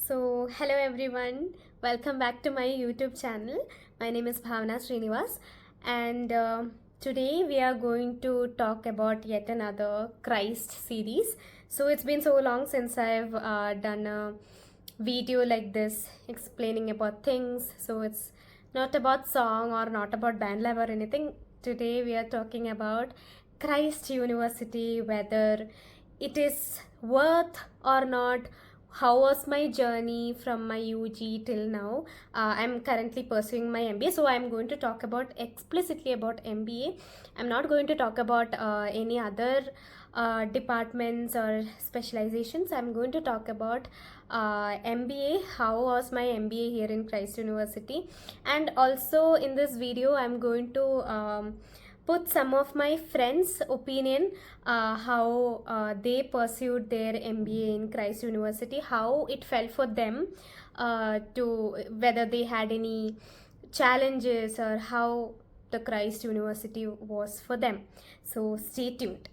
Hello everyone, welcome back to my YouTube channel. My name is Bhavna Srinivas, and today we are going to talk about yet another Christ series. So, it's been so long since I've done a video like this explaining about things. So, it's not about song or not about band lab or anything. Today, we are talking about Christ University, whether it is worth or not. How was my journey from my UG till now? I'm currently pursuing my MBA, so I'm going to talk about explicitly about MBA. I'm not going to talk about any other departments or specializations. I'm going to talk about MBA. How was my MBA here in Christ University? And also in this video, I'm going to put some of my friends' opinion, how they pursued their MBA in Christ University, how it felt for them, to whether they had any challenges or how the Christ University was for them. So stay tuned.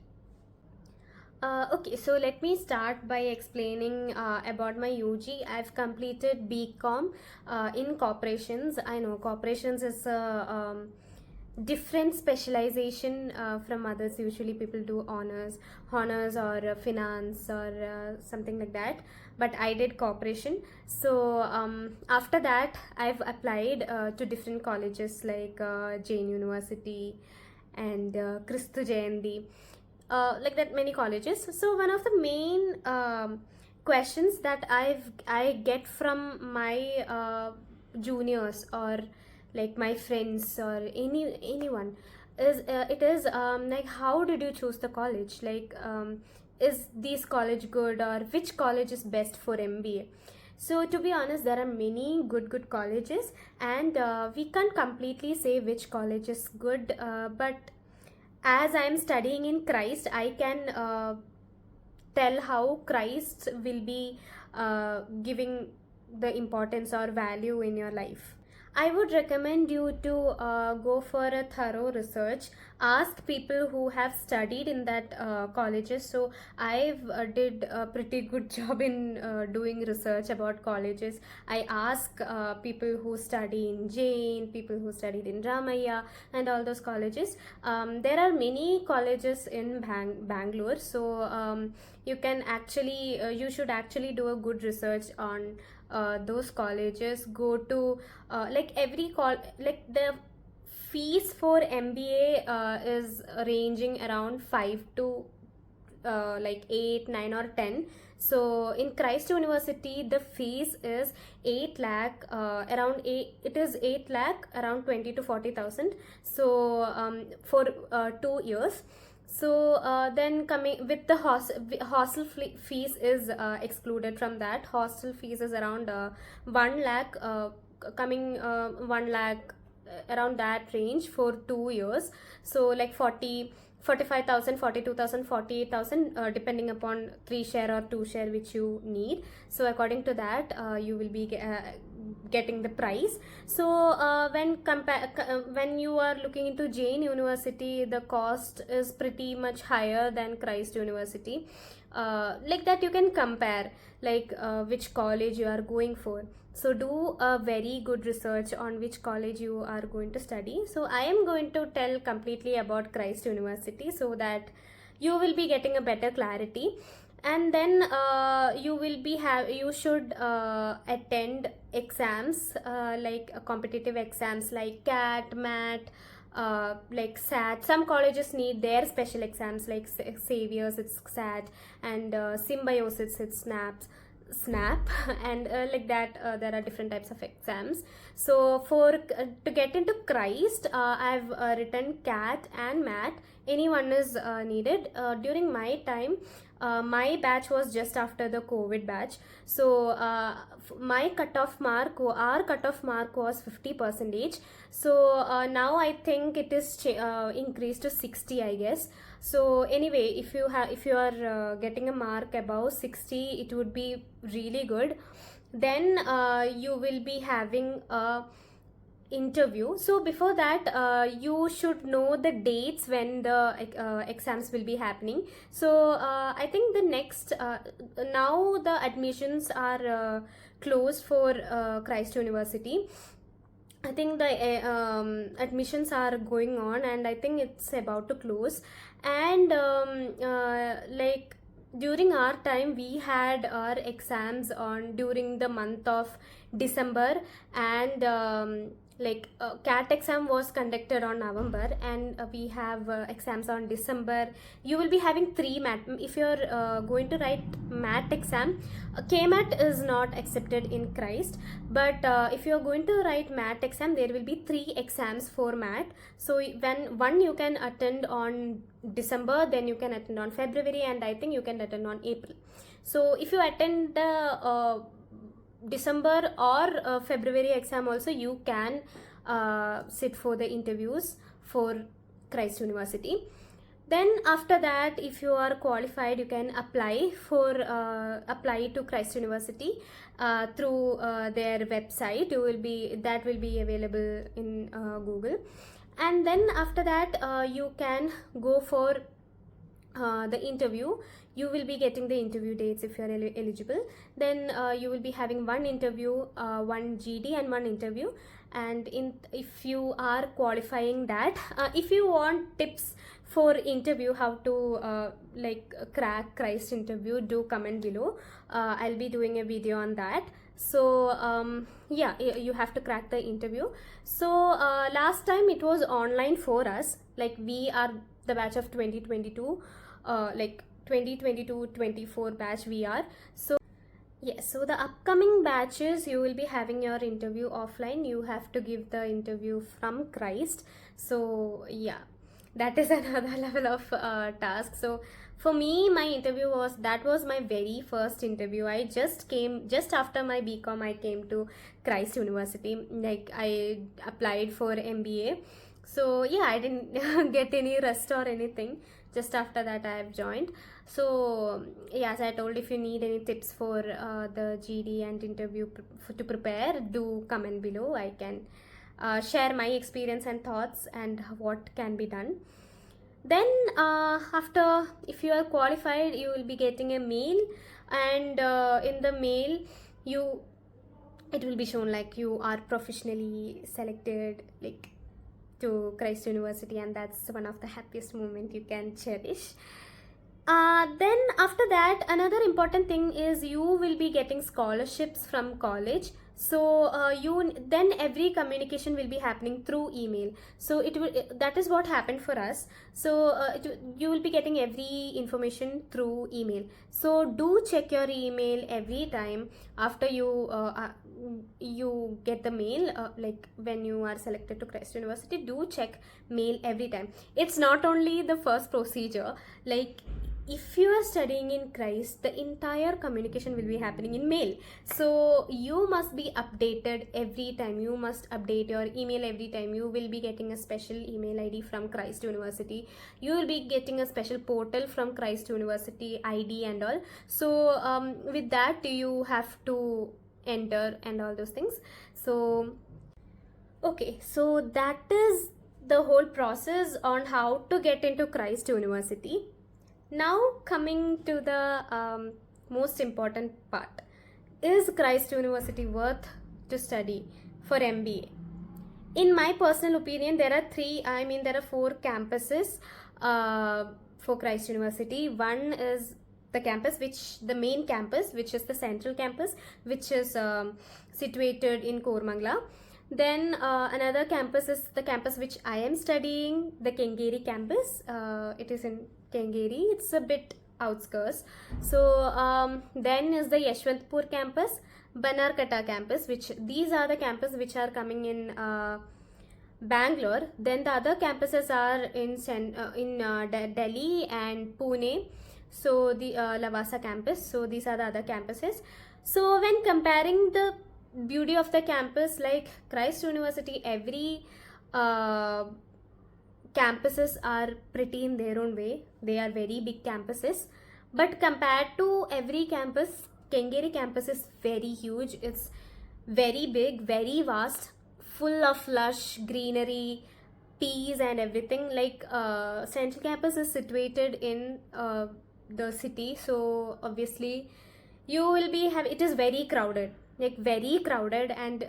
Okay, so let me start by explaining about my UG. I've completed BCom in corporations. I know corporations is a different specialization from others. Usually people do honors or finance or something like that, but I did corporation. So after that I've applied to different colleges like Jain University and Christu Jayanti, like that, many colleges. So one of the main questions that I get from my juniors or like my friends or anyone is it is like, how did you choose the college? Like, is this college good, or which college is best for MBA? So to be honest, there are many good colleges, and we can't completely say which college is good, but as I am studying in Christ, I can tell how Christ will be giving the importance or value in your life. I would recommend you to go for a thorough research. Ask people who have studied in that colleges. So I've did a pretty good job in doing research about colleges. I ask people who study in Jain, people who studied in Ramaya, and all those colleges. There are many colleges in Bangalore, so you can actually you should actually do a good research on those colleges. Go to like every like the fees for MBA is ranging around 5 to like 8, 9 or 10. So in Christ University the fees is 8 lakh, around 8, it is 8 lakh, around 20 to 40,000. So for 2 years. So then coming with the hostel fees is excluded from that. Hostel fees is around 1 lakh, coming 1 lakh, around that range for 2 years. So like 45,000, 42,000, 48,000, depending upon 3 share or 2 share which you need. So according to that you will be getting the price. So when you are looking into Jain University, the cost is pretty much higher than Christ University. Like that you can compare, like which college you are going for. So do a very good research on which college you are going to study. So I am going to tell completely about Christ University so that you will be getting a better clarity. And then you should attend exams, like competitive exams like CAT, MAT, like SAT. Some colleges need their special exams like Saviors, it's SAT, and Symbiosis, it's snap and like that there are different types of exams. So for to get into Christ, I've written CAT and MAT. Anyone is needed. During my time, my batch was just after the COVID batch. So my our cutoff mark was 50%. So now I think it is increased to 60, I guess. So anyway, if you are getting a mark above 60, it would be really good. Then you will be having a interview. So before that, you should know the dates when the exams will be happening. So I think the next now the admissions are closed for Christ University. I think the admissions are going on, and I think it's about to close. And like during our time, we had our exams on during the month of December, and like CAT exam was conducted on November, and we have exams on December. You will be having three mat. If you're going to write mat exam, KMAT is not accepted in Christ, but if you're going to write mat exam, there will be three exams for mat. So when one you can attend on December, then you can attend on February, and I think you can attend on April. So if you attend the December or February exam also, you can sit for the interviews for Christ University. Then after that, if you are qualified, you can apply to Christ University through their website. That will be available in Google. And then after that, you can go for the interview. You will be getting the interview dates if you are eligible. Then you will be having one interview, one GD and one interview. And if you are qualifying that, if you want tips for interview, how to crack Christ interview, do comment below. I'll be doing a video on that. So yeah, you have to crack the interview. So last time it was online for us, like we are the batch of 2022, like 2022-24 batch we are. So yes, so the upcoming batches, you will be having your interview offline. You have to give the interview from Christ. So yeah, that is another level of task. So for me, my interview was my very first interview. I just came just after my BCom. I came to Christ University. Like I applied for MBA. So yeah, I didn't get any rest or anything. Just after that, I have joined. So yeah, as I told, if you need any tips for the GD and interview to prepare, do comment below. I can share my experience and thoughts and what can be done. Then after, if you are qualified, you will be getting a mail, and in the mail it will be shown like you are professionally selected, like to Christ University, and that's one of the happiest moment you can cherish. Then after that, another important thing is you will be getting scholarships from college. So then every communication will be happening through email. So that is what happened for us. So you will be getting every information through email. So do check your email every time after you get the mail, like when you are selected to Christ University. Do check mail every time. It's not only the first procedure, like if you are studying in Christ, the entire communication will be happening in mail. So you must be updated every time. You must update your email every time. You will be getting a special email ID from Christ University. You will be getting a special portal from Christ University ID and all. So with that, you have to enter and all those things. So okay, so that is the whole process on how to get into Christ University. Now coming to the most important part, is Christ University worth to study for MBA? In my personal opinion, there are 4 campuses for Christ University. One is the main campus, which is the central campus, which is situated in Kormangla. Then another campus is the campus which I am studying, the Kengeri campus. It is in Kengeri. It's a bit outskirts. So then is the Yeshwantpur campus, Banarkata campus, which these are the campuses which are coming in Bangalore. Then the other campuses are in Delhi and Pune. So the Lavasa campus. So these are the other campuses. So when comparing the beauty of the campus, like Christ University, every campuses are pretty in their own way. They are very big campuses, but compared to every campus, Kengeri campus is very huge. It's very big, very vast, full of lush greenery, peace and everything. Like Central Campus is situated in the city, so obviously you will be have it is very crowded, like very crowded. And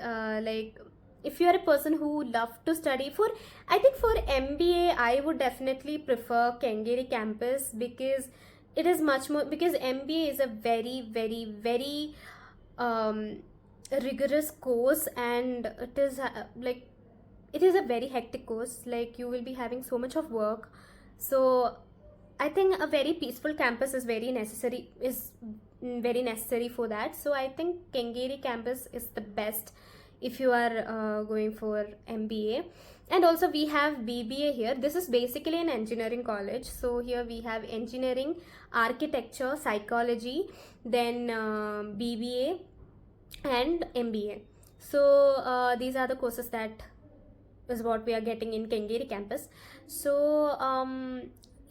like if you are a person who love to study for, I think for MBA I would definitely prefer Kengeri campus, because it is much more, because MBA is a very very um, rigorous course, and it is like it is a very hectic course. Like you will be having so much of work. So I think a very peaceful campus is very necessary for that. So I think Kengeri campus is the best if you are going for MBA. And also we have BBA here. This is basically an engineering college. So here we have engineering, architecture, psychology, then BBA and MBA. So these are the courses that is what we are getting in Kengeri campus. So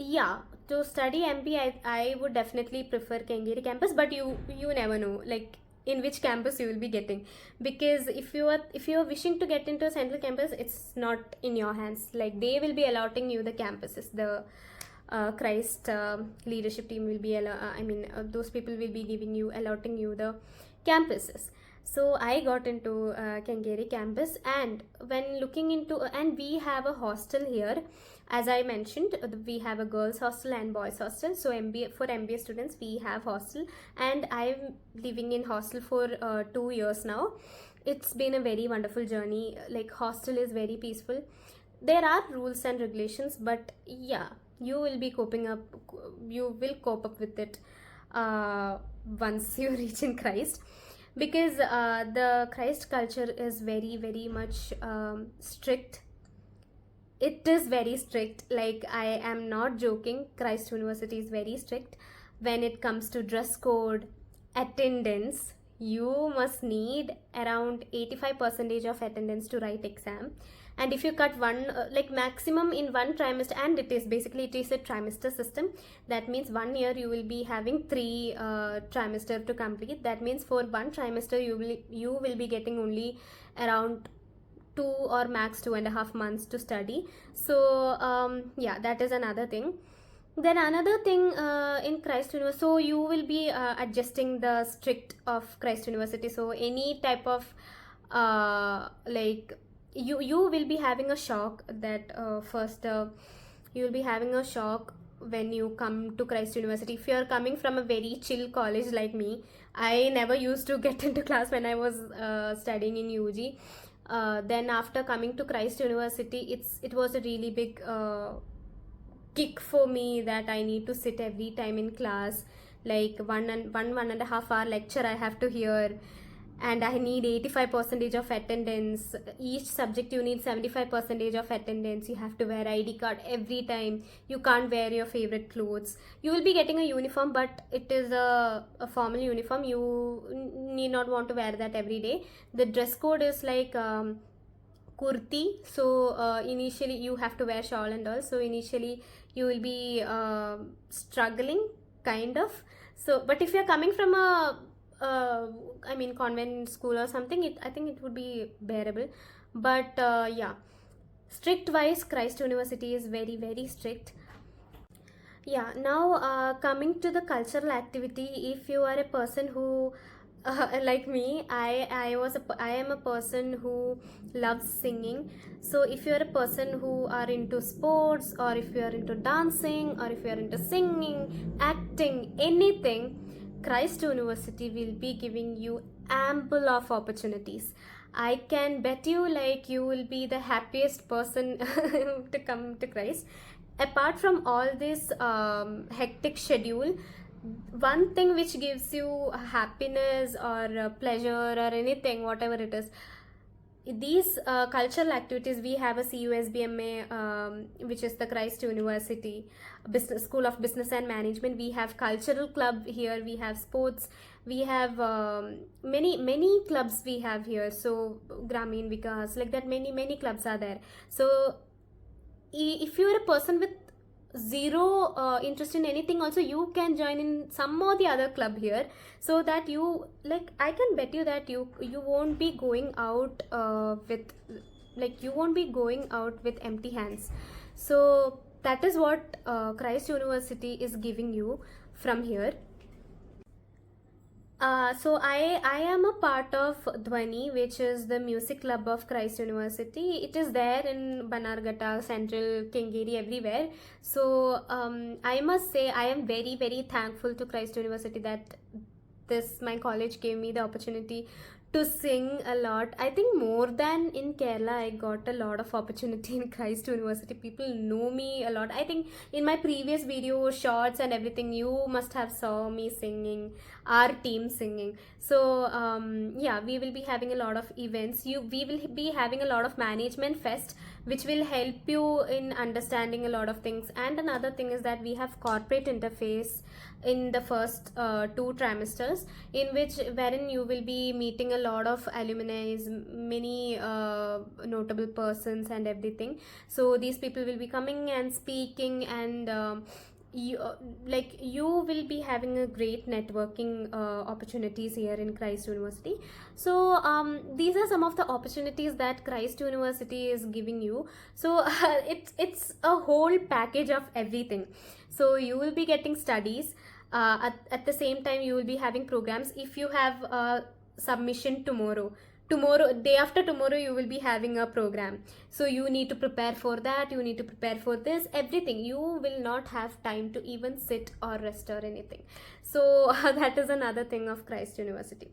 yeah, to study MBA, I would definitely prefer Kengeri campus, but you never know like in which campus you will be getting, because if you are wishing to get into a central campus, it's not in your hands. Like they will be allotting you the campuses. The Christ leadership team will be those people will be allotting you the campuses. So I got into Kengeri campus, and when looking into and we have a hostel here. As I mentioned, we have a girls hostel and boys hostel. So MBA students we have hostel, and I'm living in hostel for 2 years now. It's been a very wonderful journey. Like hostel is very peaceful. There are rules and regulations, but yeah, you will be you will cope up with it once you reach in Christ, because the Christ culture is very much strict. It is very strict. Like I am not joking. Christ University is very strict when it comes to dress code, attendance. You must need around 85% of attendance to write exam. And if you cut one like maximum in one trimester, and it is a trimester system, that means 1 year you will be having 3 trimester to complete. That means for one trimester you will be getting only around 2 or max 2.5 months to study. So yeah, that is another thing. Then another thing in Christ University, so you will be adjusting the strict of Christ University. So any type of like you will be having a shock that first you will be having a shock when you come to Christ University. If you are coming from a very chill college like me, I never used to get into class when I was studying in UG. Then after coming to Christ University, it was a really big kick for me that I need to sit every time in class, like one and a half hour lecture I have to hear, and I need 85% of attendance. Each subject you need 75% of attendance. You have to wear ID card every time. You can't wear your favorite clothes. You will be getting a uniform, but it is a formal uniform. You need not want to wear that every day. The dress code is like kurti. So initially you have to wear shawl and all. So initially you will be struggling kind of. So but if you're coming from a convent school or something, I think it would be bearable. But yeah, strict wise, Christ University is very strict. Yeah, now coming to the cultural activity, if you are a person who like me, I am a person who loves singing. So if you are a person who are into sports, or if you are into dancing, or if you are into singing, acting, anything, Christ University will be giving you ample of opportunities. I can bet you like you will be the happiest person to come to Christ. Apart from all this hectic schedule, one thing which gives you happiness or pleasure or anything, whatever it is, these cultural activities. We have a CUSBMA, which is the Christ University Business School of Business and Management. We have cultural club here. We have sports. We have many clubs we have here. So Gramin Vikas, like that, many clubs are there. So if you are a person with zero interest in anything also, you can join in some or the other club here, so that you, like, I can bet you that you won't be going out with, like, you won't be going out with empty hands. So that is what Christ University is giving you from here. So I am a part of Dhwani, which is the music club of Christ University. It is there in Banargata, Central, Kengeri, everywhere. So I must say I am very, very thankful to Christ University that this my college gave me the opportunity to sing a lot. I think more than in Kerala, I got a lot of opportunity in Christ University. People know me a lot. I think in my previous video shorts and everything, you must have saw me singing, our team singing. So yeah, we will be having a lot of events. We will be having a lot of management fest, which will help you in understanding a lot of things. And another thing is that we have corporate interface in the first 2 trimesters, in which wherein you will be meeting a lot of alumni, many notable persons and everything. So these people will be coming and speaking, and you, like, you will be having a great networking opportunities here in Christ University. So these are some of the opportunities that Christ University is giving you. So it's a whole package of everything. So you will be getting studies, at the same time you will be having programs. If you have a submission tomorrow, day after tomorrow, you will be having a program. So you need to prepare for that, you need to prepare for this, everything. You will not have time to even sit or rest or anything. So that is another thing of Christ University.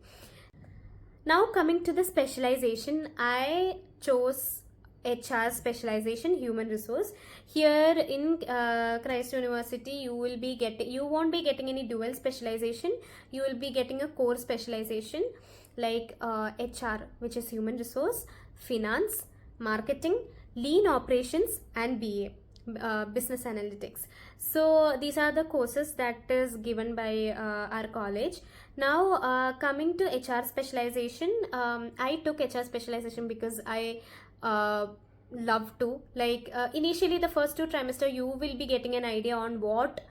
Now coming to the specialization, I chose HR specialization, human resource. Here in Christ University, you won't be getting any dual specialization. You will be getting a core specialization, like HR, which is human resource, finance, marketing, lean operations, and BA, business analytics. So these are the courses that is given by our college. Now coming to HR specialization, I took HR specialization because I love to, like, initially the first 2 trimester you will be getting an idea on what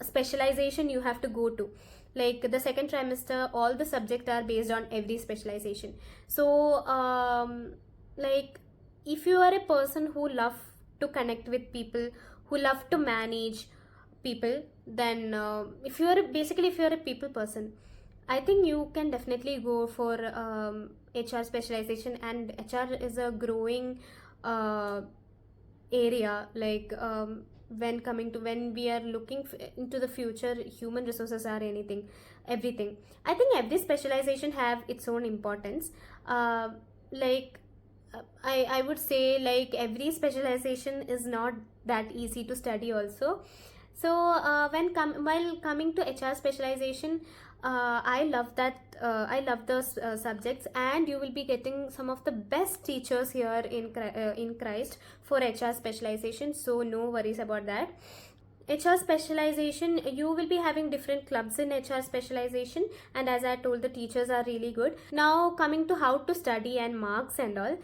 specialization you have to go to. Like the second trimester, all the subjects are based on every specialization. So like, if you are a person who love to connect with people, who love to manage people, then if you are a people person, I think you can definitely go for HR specialization. And HR is a growing area, like, when we are looking into the future, human resources are everything. I think every specialization have its own importance. Like, I would say, like, every specialization is not that easy to study also. So while coming to HR specialization, I love that, I love those subjects, and you will be getting some of the best teachers here in Christ for HR specialization. So no worries about that. HR specialization, you will be having different clubs in HR specialization, and as I told, the teachers are really good. Now coming to how to study and marks and all,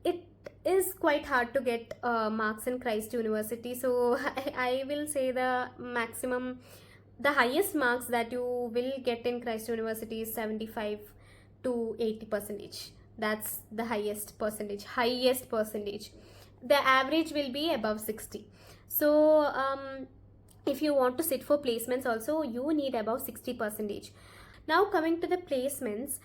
it is quite hard to get marks in Christ University. So I will say the highest marks that you will get in Christ University is 75 to 80%. That's the highest percentage. The average will be above 60. So if you want to sit for placements also, you need above 60%. Now coming to the placements,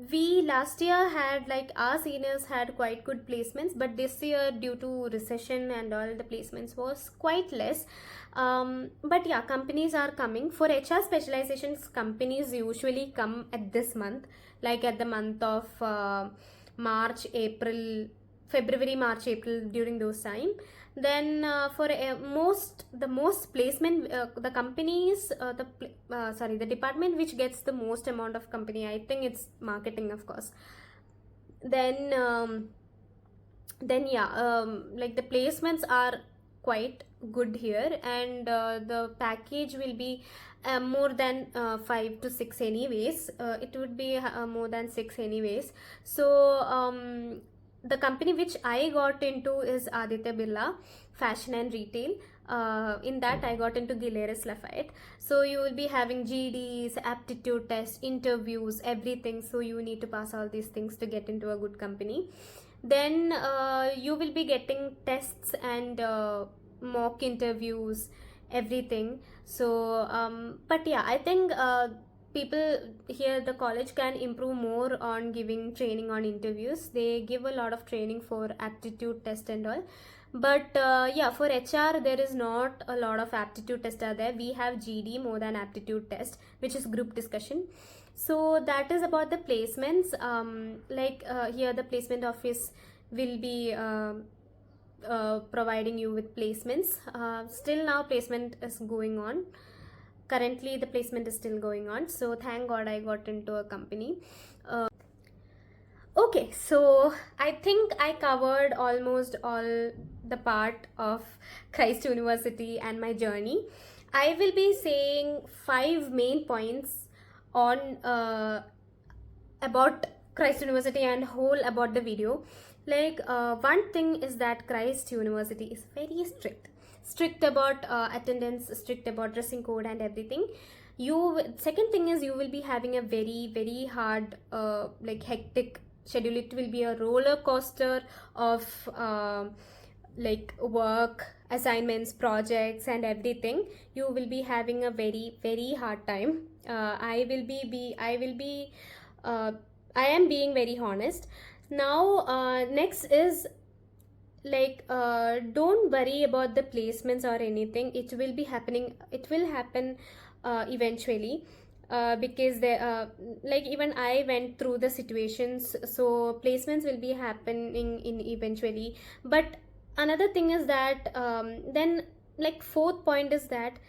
we last year had, like, our seniors had quite good placements, but this year, due to recession and all, the placements was quite less. But yeah, companies are coming for HR specializations. Companies usually come at this month, like at the month of March, April, February, March, April, during those time. Then for the most placement, the companies, the department which gets the most amount of company, I think it's marketing, of course. Then yeah, like, the placements are quite good here, and the package will be more than 5 to 6 anyways. It would be more than 6 anyways. So the company which I got into is Aditya Birla Fashion and Retail. In that I got into Gileris Lafayette. So you will be having GDs, aptitude tests, interviews, everything. So you need to pass all these things to get into a good company. Then you will be getting tests and mock interviews, everything. So but yeah, I think people here, the college can improve more on giving training on interviews. They give a lot of training for aptitude test and all, but yeah, for HR there is not a lot of aptitude test are there. We have GD more than aptitude test, which is group discussion. So that is about the placements. Here the placement office will be providing you with placements. Still now placement is going on. Currently the placement is still going on, so thank god I got into a company. Okay, so I think I covered almost all the part of Christ University and my journey. I will be saying 5 main points on about Christ University and whole about the video. One thing is that Christ University is very strict about attendance, strict about dressing code and everything. Second thing is you will be having a very hard hectic schedule. It will be a roller coaster of work, assignments, projects and everything. You will be having a very hard time. I am being very honest. Now next is don't worry about the placements or anything. It will happen eventually, because even I went through the situations, so placements will be happening in eventually. But another thing is that then fourth point is that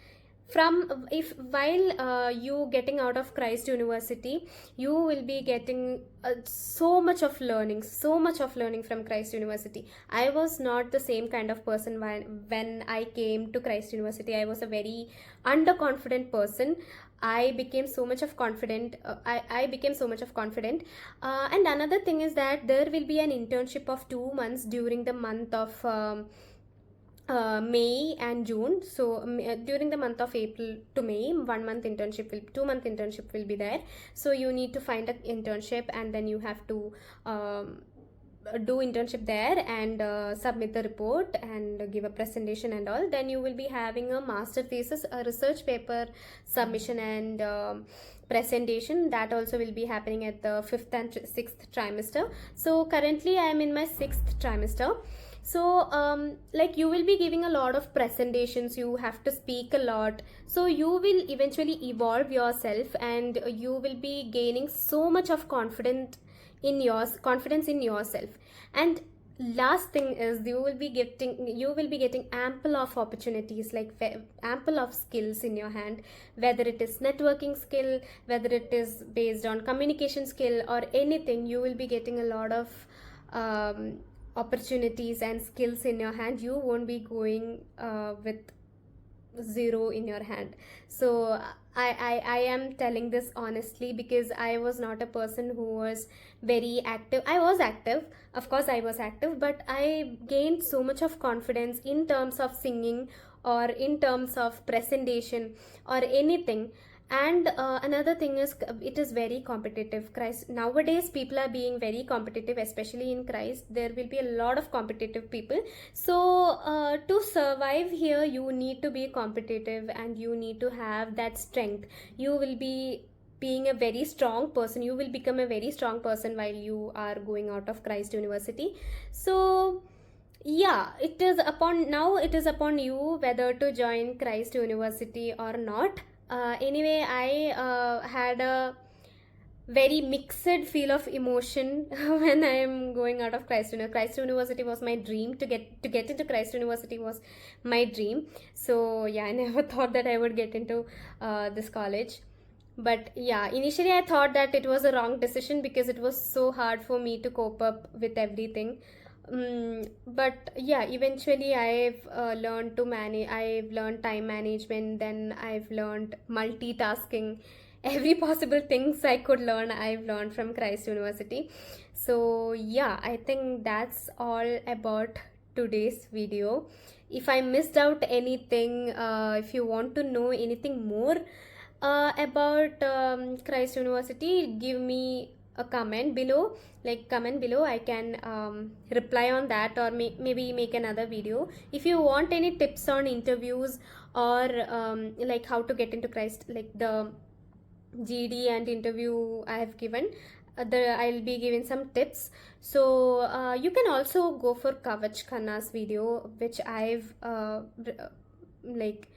from if while you getting out of Christ University, you will be getting so much of learning from Christ University. I was not the same kind of person when I came to Christ University. I was a very underconfident person. I became so much of confident. I became so much of confident. And another thing is that there will be an internship of 2 months during the month of May and June. So during the month of April to May, 2 month internship will be there. So you need to find an internship and then you have to do internship there and submit the report and give a presentation and all. Then you will be having a master thesis, a research paper submission and presentation. That also will be happening at the 5th and 6th trimester. So currently I am in my 6th trimester. So you will be giving a lot of presentations. You have to speak a lot, so you will eventually evolve yourself and you will be gaining so much of confidence in yourself. And last thing is you will be getting ample of opportunities, ample of skills in your hand, whether it is networking skill, whether it is based on communication skill or anything. You will be getting a lot of opportunities and skills in your hand. You won't be going with zero in your hand. So I am telling this honestly because I was not a person who was very active. I was active, of course I was active, but I gained so much of confidence in terms of singing or in terms of presentation or anything. And another thing is it is very competitive. Christ, nowadays people are being very competitive, especially in Christ. There will be a lot of competitive people. So to survive here, you need to be competitive and you need to have that strength. You will be being a very strong person. You will become a very strong person while you are going out of Christ University. So yeah, it is upon you whether to join Christ University or not. Anyway, I had a very mixed feel of emotion when I am going out of Christ University. Christ University was my dream. To get into Christ University was my dream. So yeah, I never thought that I would get into this college. But yeah, initially I thought that it was a wrong decision because it was so hard for me to cope up with everything. But yeah, eventually I've learned to manage. I've learned time management, then I've learned multitasking, every possible things I could learn, I've learned from Christ University. So yeah, I think that's all about today's video. If I missed out anything, if you want to know anything more about Christ University, give me a comment below. Like, comment below, I can reply on that, or maybe make another video. If you want any tips on interviews, or like how to get into Christ, like the GD and interview I have given, I'll be giving some tips. So you can also go for Kavach Khanna's video, which I've like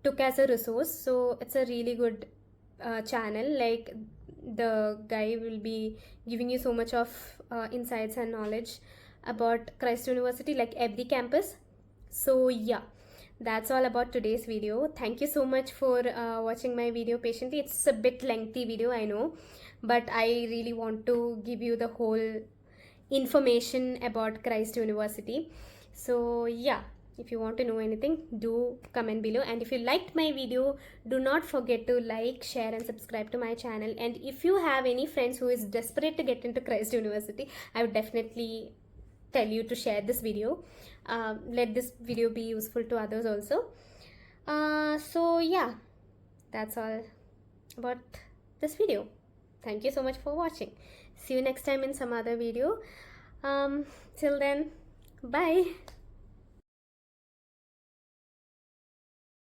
took as a resource. So it's a really good channel. Like, the guy will be giving you so much of insights and knowledge about Christ University, like every campus. So yeah, that's all about today's video. Thank you so much for watching my video patiently. It's a bit lengthy video, I know, but I really want to give you the whole information about Christ University. So yeah, if you want to know anything, do comment below. And if you liked my video, do not forget to like, share and subscribe to my channel. And if you have any friends who is desperate to get into Christ University, I would definitely tell you to share this video. Let this video be useful to others also. So yeah, that's all about this video. Thank you so much for watching. See you next time in some other video. Till then, bye.